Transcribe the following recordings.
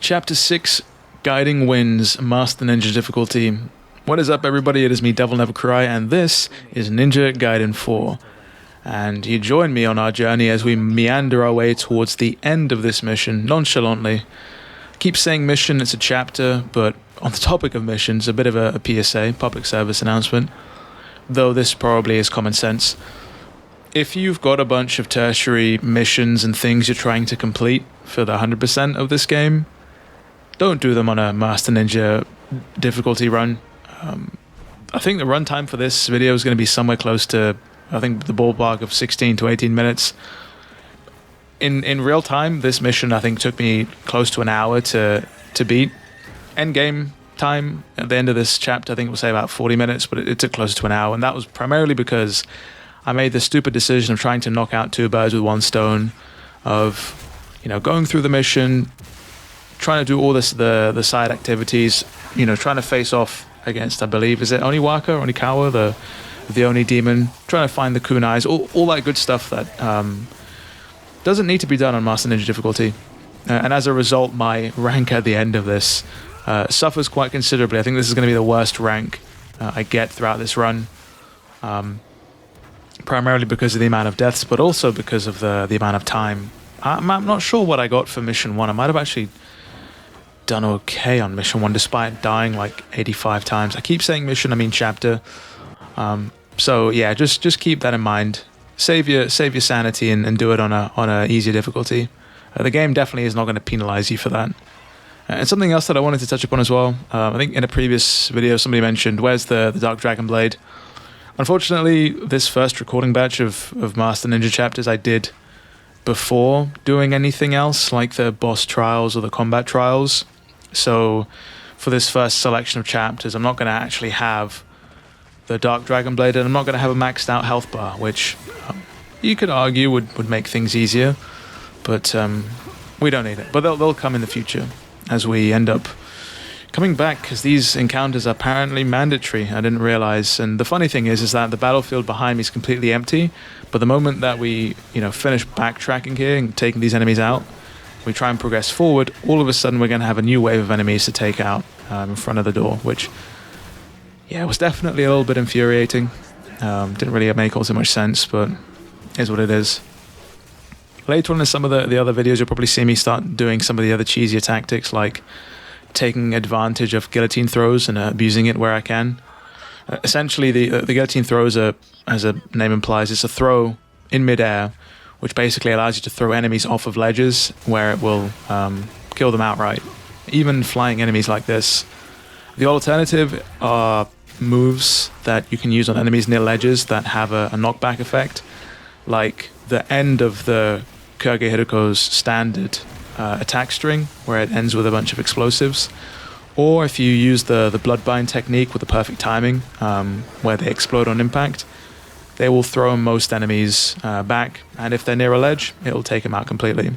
Chapter 6, Guiding Winds, Master Ninja difficulty. What is up, everybody? It is me, DevilNeverCry, and this is Ninja Gaiden 4. And you join me on our journey as we meander our way towards the end of this mission, nonchalantly. I keep saying mission, it's a chapter, but on the topic of missions, a bit of a PSA, public service announcement, though this probably is common sense. If you've got a bunch of tertiary missions and things you're trying to complete for the 100% of this game, don't do them on a Master Ninja difficulty run. I think the runtime for this video is going to be somewhere close to, I think, the ballpark of 16 to 18 minutes. In real time, this mission I think took me close to an hour to beat. Endgame time at the end of this chapter, I think we'll say about 40 minutes, but it took close to an hour, and that was primarily because I made the stupid decision of trying to knock out two birds with one stone, of going through the mission, trying to do all the side activities, trying to face off against, I believe, is it Onikawa, the Oni demon, trying to find the kunais, all that good stuff that doesn't need to be done on Master Ninja difficulty. And as a result, my rank at the end of this suffers quite considerably. I think this is going to be the worst rank I get throughout this run, primarily because of the amount of deaths, but also because of the amount of time. I'm not sure what I got for Mission 1. I might have actually done okay on Mission 1 despite dying like 85 times. I keep saying mission, I mean chapter. So yeah, just keep that in mind. Save your sanity and do it on a easier difficulty. The game definitely is not going to penalize you for that. And something else that I wanted to touch upon as well. I think in a previous video somebody mentioned, where's the Dark Dragon Blade? Unfortunately, this first recording batch of Master Ninja chapters I did before doing anything else like the boss trials or the combat trials. So for this first selection of chapters, I'm not going to actually have the Dark Dragon Blade, and I'm not going to have a maxed out health bar, which you could argue would make things easier, but we don't need it. But they'll come in the future as we end up coming back, because these encounters are apparently mandatory. I didn't realize. And the funny thing is that the battlefield behind me is completely empty, but the moment that we finish backtracking here and taking these enemies out, we try and progress forward, all of a sudden we're going to have a new wave of enemies to take out in front of the door, which was definitely a little bit infuriating. Didn't really make all too much sense, but is what it is. Later on in some of the other videos, you'll probably see me start doing some of the other cheesier tactics, like taking advantage of guillotine throws and abusing it where I can. Essentially, the guillotine throws are, as the name implies, it's a throw in midair, which basically allows you to throw enemies off of ledges where it will kill them outright. Even flying enemies like this. The alternative are moves that you can use on enemies near ledges that have a knockback effect, like the end of the Kurage Hiruko's standard attack string, where it ends with a bunch of explosives, or if you use the Bloodbind technique with the perfect timing, where they explode on impact, they will throw most enemies back, and if they're near a ledge, it'll take them out completely.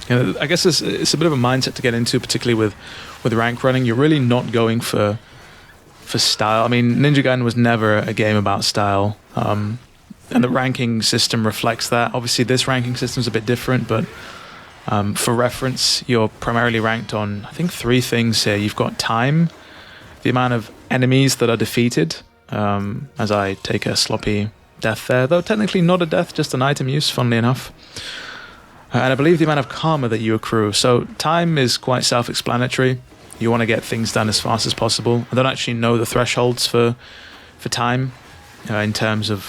I guess it's a bit of a mindset to get into, particularly with rank running. You're really not going for style. I mean, Ninja Gaiden was never a game about style, and the ranking system reflects that. Obviously, this ranking system is a bit different, but for reference, you're primarily ranked on, I think, 3 things here. You've got time, the amount of enemies that are defeated, as I take a sloppy death there, though technically not a death, just an item use, funnily enough. And I believe the amount of karma that you accrue. So time is quite self-explanatory. You want to get things done as fast as possible. I don't actually know the thresholds for time in terms of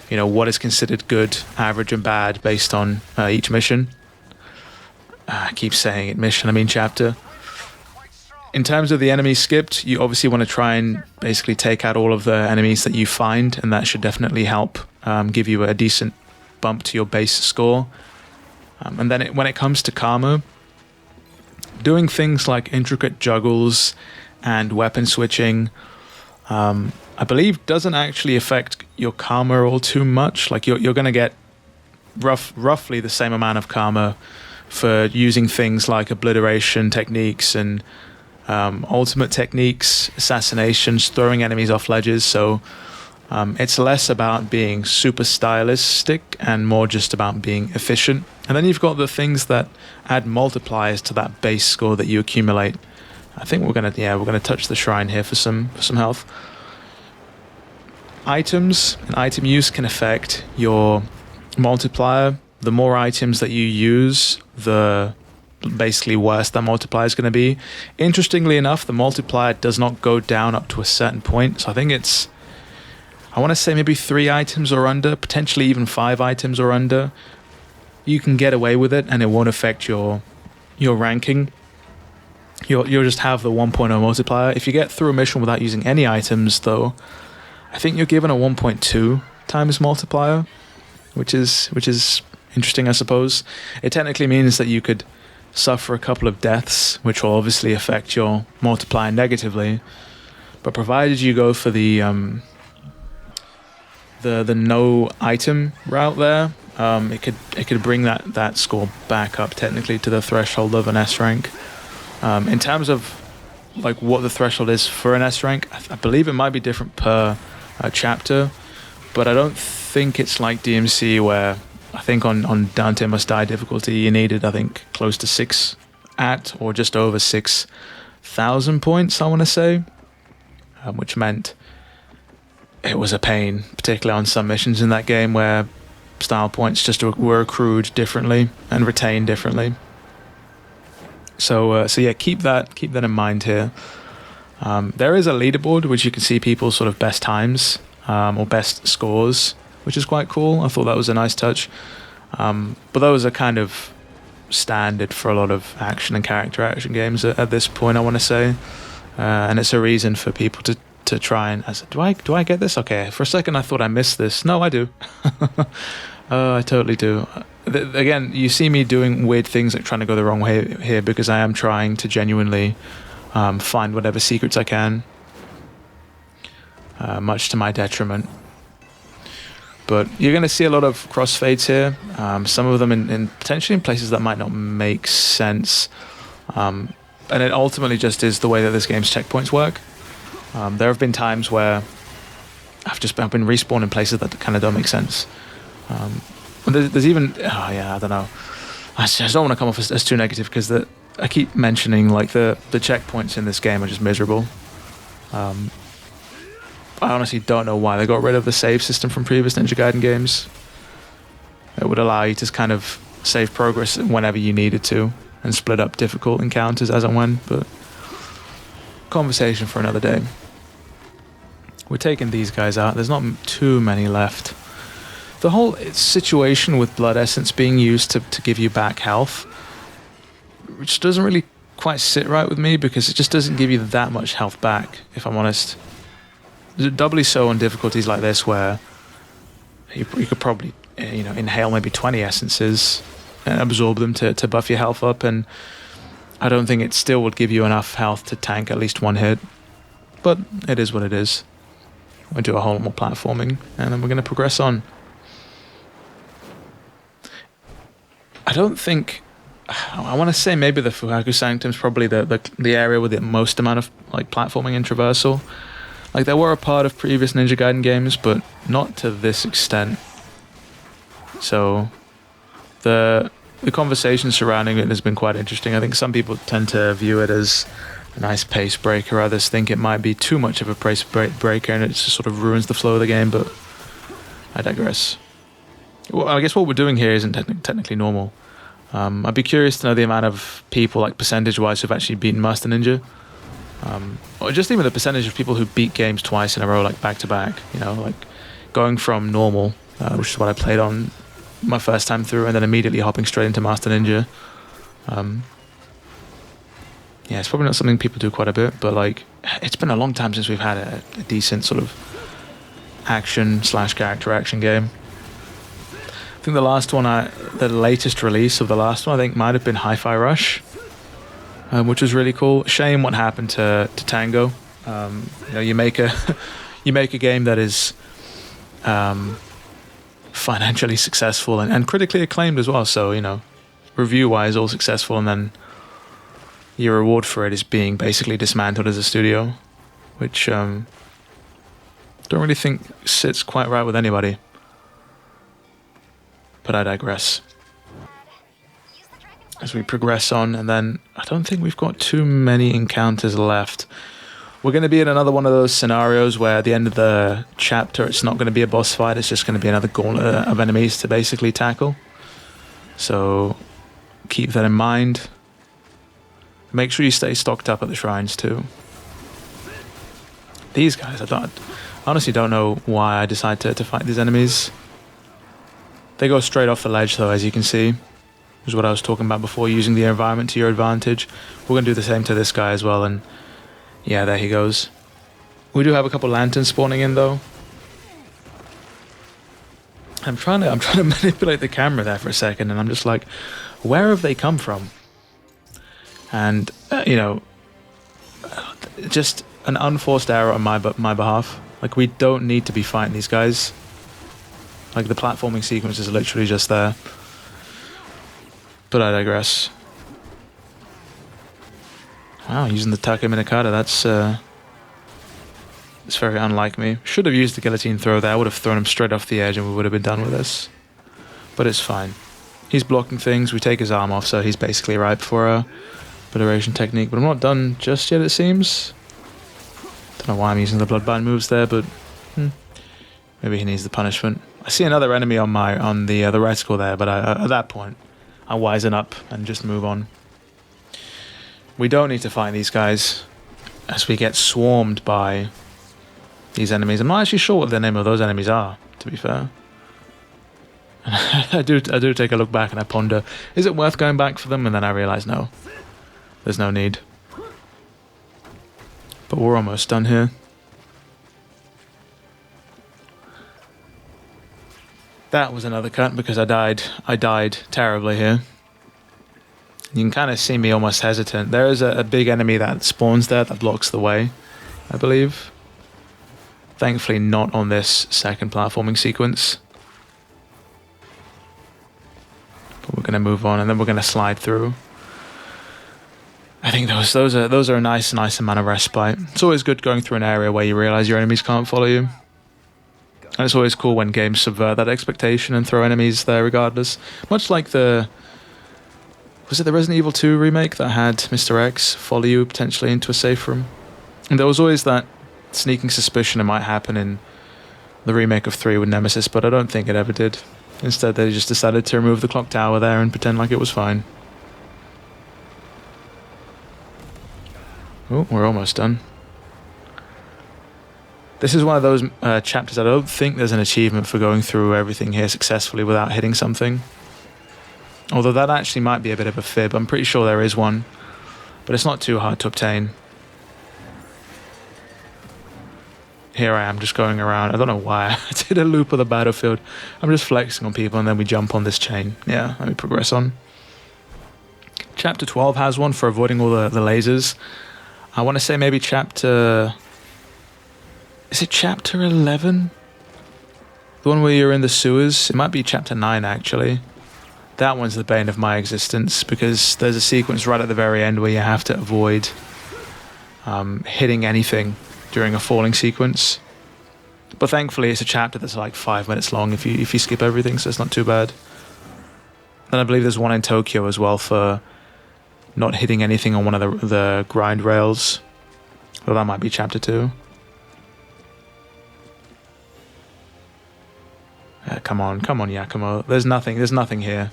what is considered good, average, and bad based on each mission. I keep saying it, mission, I mean chapter. In terms of the enemies skipped, you obviously want to try and basically take out all of the enemies that you find, and that should definitely help give you a decent bump to your base score. And then when it comes to karma, doing things like intricate juggles and weapon switching, I believe doesn't actually affect your karma all too much. Like you're going to get roughly the same amount of karma for using things like obliteration techniques and ultimate techniques, assassinations, throwing enemies off ledges. So It's less about being super stylistic and more just about being efficient. And then you've got the things that add multipliers to that base score that you accumulate. I think we're gonna touch the shrine here for some health. Items and item use can affect your multiplier. The more items that you use, the basically worse that multiplier is going to be. Interestingly enough, the multiplier does not go down up to a certain point. So I think it's, I want to say maybe 3 items or under, potentially even 5 items or under. You can get away with it and it won't affect your ranking. You'll just have the 1.0 multiplier. If you get through a mission without using any items though, I think you're given a 1.2 times multiplier, which is interesting, I suppose. It technically means that you could suffer a couple of deaths, which will obviously affect your multiplier negatively. But provided you go for the no item route there, it could bring that score back up technically to the threshold of an S rank. In terms of like what the threshold is for an S rank, I believe it might be different per chapter, but I don't think it's like DMC where I think on Dante Must Die difficulty you needed, I think, close to 6 or just over 6,000 points, I want to say, which meant it was a pain, particularly on some missions in that game where style points just were accrued differently and retained differently. So yeah, keep that in mind here. There is a leaderboard which you can see people's sort of best times or best scores, which is quite cool. I thought that was a nice touch. But those are kind of standard for a lot of action and character action games at this point, I want to say. And it's a reason for people to try and... I said, do I get this? Okay, for a second I thought I missed this. No, I do. I totally do. Again, you see me doing weird things like trying to go the wrong way here because I am trying to genuinely find whatever secrets I can, much to my detriment. But you're going to see a lot of crossfades here, some of them in potentially in places that might not make sense. And it ultimately just is the way that this game's checkpoints work. There have been times where I've been respawned in places that kind of don't make sense. There's even... I don't know. I just don't want to come off as too negative because I keep mentioning like the checkpoints in this game are just miserable. I honestly don't know why they got rid of the save system from previous Ninja Gaiden games. It would allow you to kind of save progress whenever you needed to and split up difficult encounters as and when, but conversation for another day. We're taking these guys out. There's not too many left. The whole situation with blood essence being used to give you back health, which doesn't really quite sit right with me because it just doesn't give you that much health back, if I'm honest. Doubly so on difficulties like this where you could probably inhale maybe 20 essences and absorb them to buff your health up, and I don't think it still would give you enough health to tank at least one hit, but it is what it is. We'll do a whole lot more platforming and then we're going to progress on. I don't think... I want to say maybe the Fuhaku Sanctum is probably the area with the most amount of like platforming and traversal. Like, they were a part of previous Ninja Gaiden games, but not to this extent. So, the conversation surrounding it has been quite interesting. I think some people tend to view it as a nice pace breaker. Others think it might be too much of a pace breaker and it just sort of ruins the flow of the game, but I digress. Well, I guess what we're doing here isn't technically normal. I'd be curious to know the amount of people, like percentage-wise, who've actually beaten Master Ninja. Or just even the percentage of people who beat games twice in a row, like back-to-back. You know, like going from normal, which is what I played on my first time through, and then immediately hopping straight into Master Ninja. Yeah, it's probably not something people do quite a bit, but like, it's been a long time since we've had a decent sort of action/character action game. I think the last one, the latest release of the last one, I think might have been Hi-Fi Rush, which was really cool. Shame what happened to Tango. You make a game that is financially successful and critically acclaimed as well. So review-wise, all successful, and then your reward for it is being basically dismantled as a studio, which don't Don't really think sits quite right with anybody. But I digress. As we progress on, and then I don't think we've got too many encounters left. We're going to be in another one of those scenarios where at the end of the chapter it's not going to be a boss fight, it's just going to be another gauntlet of enemies to basically tackle. So keep that in mind. Make sure you stay stocked up at the shrines too. These guys, I honestly don't know why I decided to fight these enemies. They go straight off the ledge though, as you can see. This is what I was talking about before, using the environment to your advantage. We're going to do the same to this guy as well, and yeah, there he goes. We do have a couple lanterns spawning in though. I'm trying to manipulate the camera there for a second, and I'm just like, where have they come from? And you know, just an unforced error on my behalf. Like, we don't need to be fighting these guys. Like, the platforming sequence is literally just there. But I digress. Wow, using the Take Minakata, that's very unlike me. Should have used the guillotine throw there. I would have thrown him straight off the edge and we would have been done with this. But it's fine. He's blocking things, we take his arm off, so he's basically ripe for a obliteration technique. But I'm not done just yet, it seems. Don't know why I'm using the bloodbind moves there, but maybe he needs the punishment. I see another enemy on the reticle there, but at that point, I wisen up and just move on. We don't need to fight these guys as we get swarmed by these enemies. I'm not actually sure what the name of those enemies are, to be fair. I do take a look back and I ponder, is it worth going back for them? And then I realise, no, there's no need. But we're almost done here. That was another cut because I died terribly here. You can kind of see me almost hesitant. There is a big enemy that spawns there that blocks the way, I believe. Thankfully not on this second platforming sequence. But we're going to move on and then we're going to slide through. I think those are a nice amount of respite. It's always good going through an area where you realise your enemies can't follow you. And it's always cool when games subvert that expectation and throw enemies there regardless. Much like was it the Resident Evil 2 remake that had Mr. X follow you potentially into a safe room? And there was always that sneaking suspicion it might happen in the remake of 3 with Nemesis, but I don't think it ever did. Instead, they just decided to remove the clock tower there and pretend like it was fine. Oh, we're almost done. This is one of those chapters I don't think there's an achievement for going through everything here successfully without hitting something. Although that actually might be a bit of a fib. I'm pretty sure there is one. But it's not too hard to obtain. Here I am just going around. I don't know why I did a loop of the battlefield. I'm just flexing on people and then we jump on this chain. Yeah, let me progress on. Chapter 12 has one for avoiding all the lasers. I want to say maybe chapter... Is it chapter 11? The one where you're in the sewers? It might be chapter 9 actually. That one's the bane of my existence because there's a sequence right at the very end where you have to avoid hitting anything during a falling sequence. But thankfully it's a chapter that's like 5 minutes long if you skip everything, so it's not too bad. Then I believe there's one in Tokyo as well for not hitting anything on one of the grind rails. Well, that might be chapter 2. Come on, Yakumo. There's nothing here.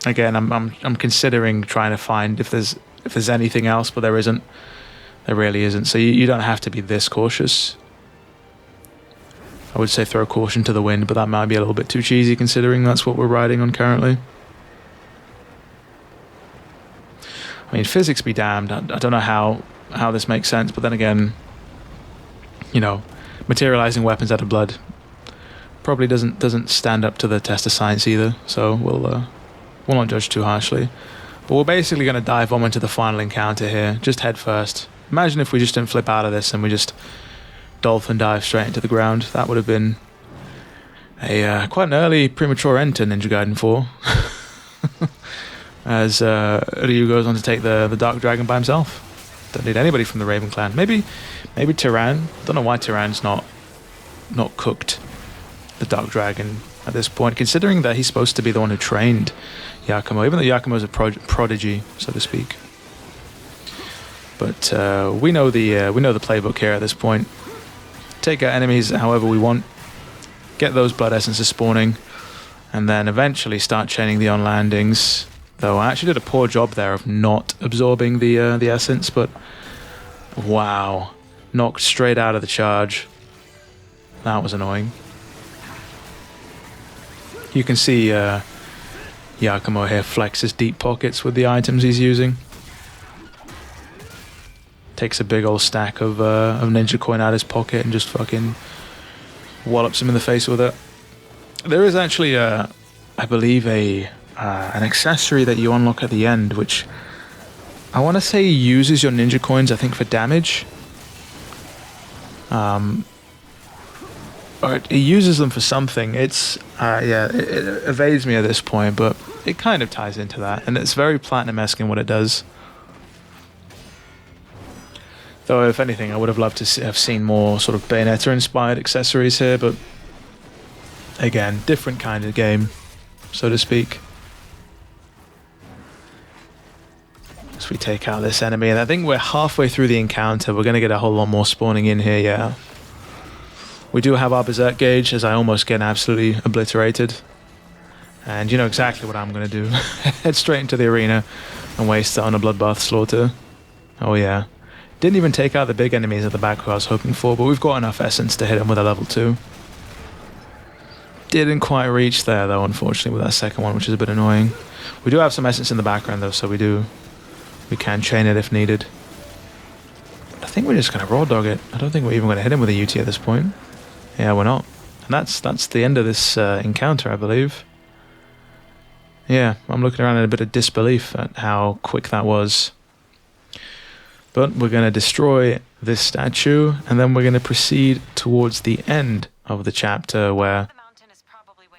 Again, I'm considering trying to find if there's anything else, but there isn't. There really isn't. So you don't have to be this cautious. I would say throw caution to the wind, but that might be a little bit too cheesy considering that's what we're riding on currently. I mean, physics be damned. I don't know how this makes sense, but then again, you know, materializing weapons out of blood probably doesn't stand up to the test of science either. So we'll not judge too harshly. But we're basically going to dive on into the final encounter here, just head first. Imagine if we just didn't flip out of this and we just dolphin dive straight into the ground. That would have been a quite an early premature end to Ninja Gaiden 4. As Ryu goes on to take the Dark Dragon by himself. Don't need anybody from the Raven clan. Maybe Tyran. Don't know why Tyran's not cooked the Dark Dragon at this point, considering that he's supposed to be the one who trained Yakumo, even though Yakumo's a prodigy, so to speak. But we know the playbook here at this point. Take out enemies however we want, get those blood essences spawning, and then eventually start chaining the on landings. Though I actually did a poor job there of not absorbing the essence, but wow, knocked straight out of the charge. That was annoying. You can see Yakumo here flex his deep pockets with the items he's using. Takes a big old stack of ninja coin out of his pocket and just fucking wallops him in the face with it. There is actually I believe an accessory that you unlock at the end, which I want to say uses your ninja coins, I think, for damage. Or it uses them for something. It's it evades me at this point, but it kind of ties into that, and it's very Platinum-esque in what it does. Though, if anything, I would have loved to have seen more sort of Bayonetta-inspired accessories here, but again, different kind of game, so to speak. As we take out this enemy, and I think we're halfway through the encounter. We're going to get a whole lot more spawning in here, yeah. We do have our Berserk gauge, as I almost get absolutely obliterated. And you know exactly what I'm going to do. Head straight into the arena and waste it on a Bloodbath Slaughter. Oh yeah. Didn't even take out the big enemies at the back who I was hoping for, but we've got enough essence to hit them with a level 2. Didn't quite reach there though, unfortunately, with that second one, which is a bit annoying. We do have some essence in the background though, so we can chain it if needed. But I think we're just going to raw dog it. I don't think we're even going to hit him with a UT at this point. Yeah, we're not. And that's the end of this encounter, I believe. Yeah, I'm looking around in a bit of disbelief at how quick that was. But we're going to destroy this statue, and then we're going to proceed towards the end of the chapter where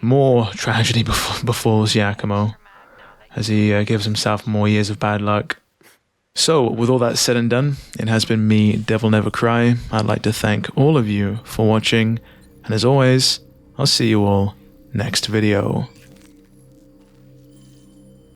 more tragedy befalls Yakumo as he gives himself more years of bad luck. So, with all that said and done, it has been me, DevilNeverCry. I'd like to thank all of you for watching, and as always, I'll see you all next video.